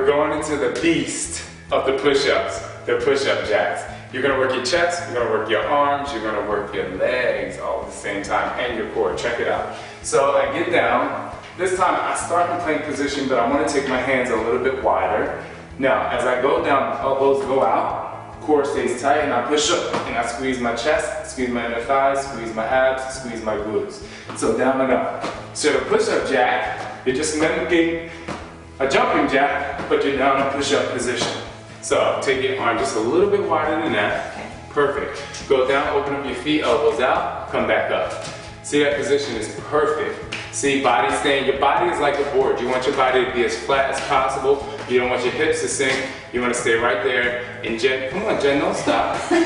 we're going into the beast of the push-ups, the push-up jacks. You're gonna work your chest, you're gonna work your arms, you're gonna work your legs all at the same time, and your core. Check it out. So I get down. This time I start in plank position, but I wanna take my hands a little bit wider. Now, as I go down, elbows go out, core stays tight, and I push up, and I squeeze my chest, squeeze my inner thighs, squeeze my abs, squeeze my glutes. So down and up. So the push-up jack, you're just mimicking a jumping jack, but you're down in push-up position. So take your arm just a little bit wider than that. Okay. Perfect. Go down, open up your feet, elbows out, come back up. See, that position is perfect. See, body staying, your body is like a board. You want your body to be as flat as possible. You don't want your hips to sink. You want to stay right there. And Jen, come on Jen, don't stop. You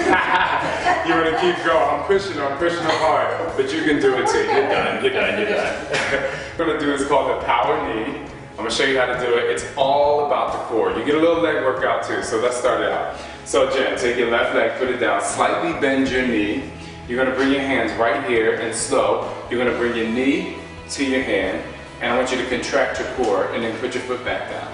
want to keep going. I'm pushing them hard. But you can do it too. You're done, you're done, you're done. What I'm going to do is called the power knee. I'm going to show you how to do it. It's all about the core. You get a little leg workout too, so let's start it out. So Jen, take your left leg, put it down, slightly bend your knee. You're going to bring your hands right here and slow. You're going to bring your knee to your hand, and I want you to contract your core and then put your foot back down.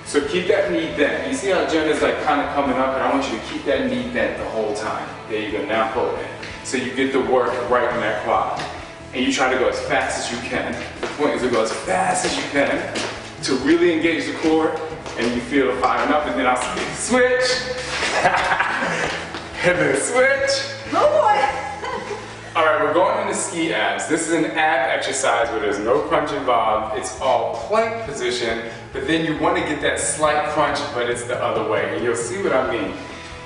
So keep that knee bent. You see how Jen is like kind of coming up, and I want you to keep that knee bent the whole time. There you go, now pull it. So you get the work right in that quad. And you try to go as fast as you can. The point is to go as fast as you can to really engage the core, and you feel it firing up, and then I'll say, switch, and then switch. Oh boy! All right, we're going into ski abs. This is an ab exercise where there's no crunch involved. It's all plank position, but then you want to get that slight crunch, but it's the other way, and you'll see what I mean.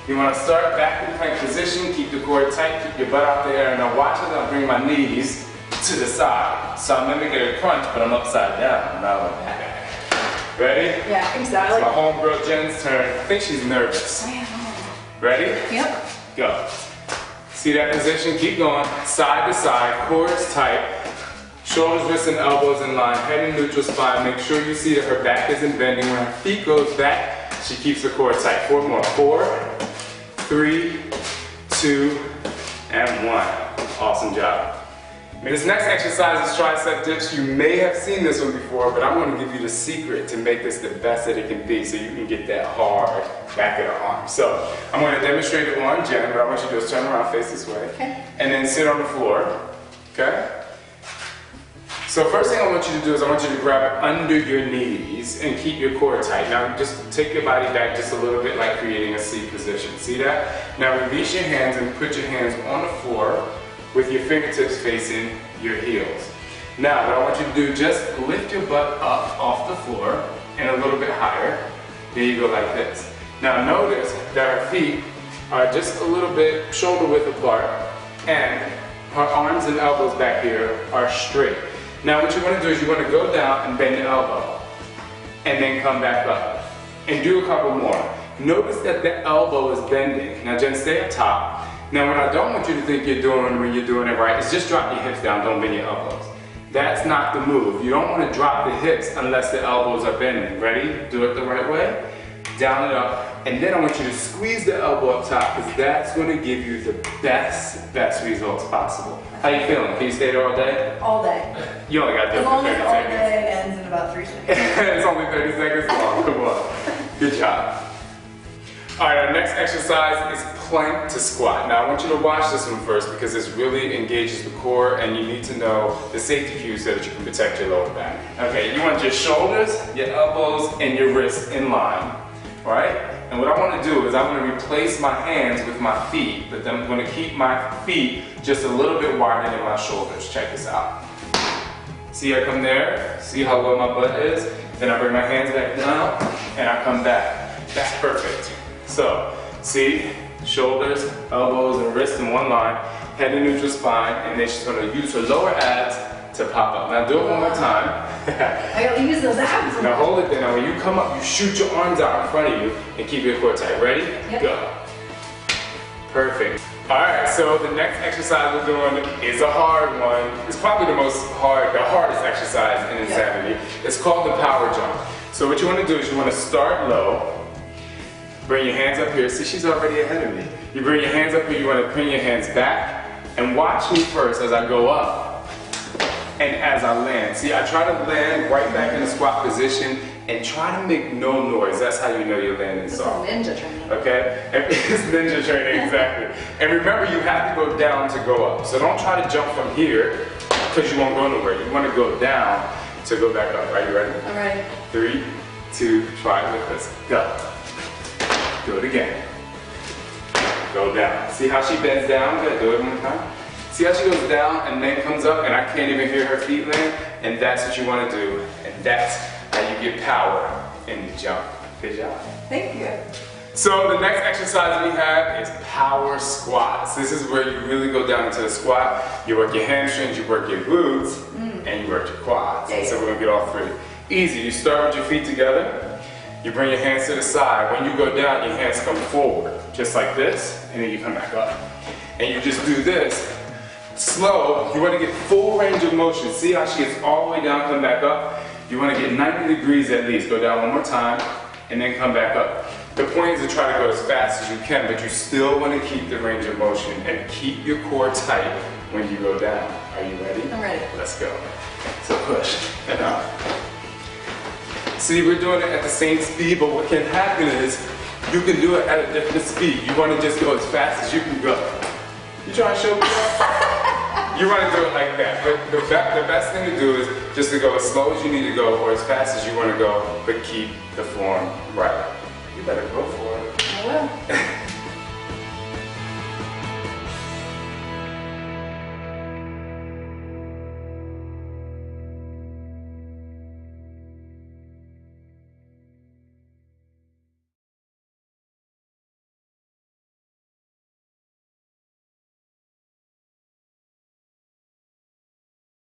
You want to start back in plank position, keep the core tight, keep your butt out there, and now watch as I bring my knees to the side. So I'm mimicking a crunch, but I'm upside down. Not like that. Ready? Yeah, I think so. It's my homegirl Jen's turn. I think she's nervous. I am. Ready? Yep. Go. See that position? Keep going. Side to side, core is tight. Shoulders, wrists, and elbows in line. Head in neutral spine. Make sure you see that her back isn't bending. When her feet goes back, she keeps the core tight. 4 more. 4, 3, 2, and 1. Awesome job. This next exercise is tricep dips. You may have seen this one before, but I'm going to give you the secret to make this the best that it can be so you can get that hard back of the arm. So I'm going to demonstrate it on Jen. What I want you to do is turn around, face this way, Okay. and then sit on the floor. Okay? So first thing I want you to do is I want you to grab it under your knees and keep your core tight. Now just take your body back just a little bit, like creating a C position. See that? Now release your hands and put your hands on the floor with your fingertips facing your heels. Now, what I want you to do, just lift your butt up off the floor and a little bit higher. There you go, like this. Now notice that her feet are just a little bit shoulder width apart, and her arms and elbows back here are straight. Now what you want to do is you want to go down and bend your elbow, and then come back up. And do a couple more. Notice that the elbow is bending. Now Jen, stay up top. Now what I don't want you to think you're doing when you're doing it right is just drop your hips down, don't bend your elbows. That's not the move. You don't want to drop the hips unless the elbows are bending. Ready? Do it the right way. Down and up. And then I want you to squeeze the elbow up top, because that's going to give you the best results possible. How you feeling? Can you stay there all day? All day. You only got there As for long 30 as all seconds. day ends in about 3 seconds. It's only 30 seconds long. Come on. Good job. Alright, our next exercise is plank to squat. Now I want you to watch this one first because this really engages the core, and you need to know the safety cues so that you can protect your lower back. Okay, you want your shoulders, your elbows, and your wrists in line. Alright? And what I want to do is I'm going to replace my hands with my feet, but then I'm going to keep my feet just a little bit wider than my shoulders. Check this out. See, I come there, see how low my butt is, then I bring my hands back down, and I come back. That's perfect. So, see, shoulders, elbows, and wrists in one line, head in neutral spine, and then she's going to use her lower abs to pop up. Now do it one more time. I gotta use those abs. Now hold it there. Now when you come up, you shoot your arms out in front of you and keep your core tight. Ready? Yep. Go. Perfect. Alright, so the next exercise we're doing is a hard one. It's probably the hardest exercise in Insanity. It's called the power jump. So what you want to do is you want to start low. Bring your hands up here. See, she's already ahead of me. You bring your hands up here, you want to bring your hands back, and watch me first as I go up and as I land. See, I try to land right back in the squat position and try to make no noise. That's how you know you're landing This is soft. ninja training. Okay? It's ninja training, exactly. And remember, you have to go down to go up. So don't try to jump from here because you won't go nowhere. You want to go down to go back up. Are you ready? I'm ready. 3, 2, try it with us. Go. Do it again. Go down. See how she bends down? Good. Do it one more time. See how she goes down and then comes up and I can't even hear her feet land? And that's what you want to do. And that's how you get power in the jump. Good job. Thank you. So the next exercise we have is power squats. This is where you really go down into the squat. You work your hamstrings, you work your glutes, and you work your quads. Yeah. So we're gonna get all three. Easy, you start with your feet together. You bring your hands to the side. When you go down, your hands come forward, just like this, and then you come back up. And you just do this. Slow, you wanna get full range of motion. See how she gets all the way down, come back up? You wanna get 90 degrees at least. Go down one more time, and then come back up. The point is to try to go as fast as you can, but you still want to keep the range of motion and keep your core tight when you go down. Are you ready? I'm ready. Let's go. So push and up. See, we're doing it at the same speed, but what can happen is you can do it at a different speed. You want to just go as fast as you can go. You trying to show me that? You want to do it like that, but the best thing to do is just to go as slow as you need to go or as fast as you want to go, but keep the form right. You better go for it. I will.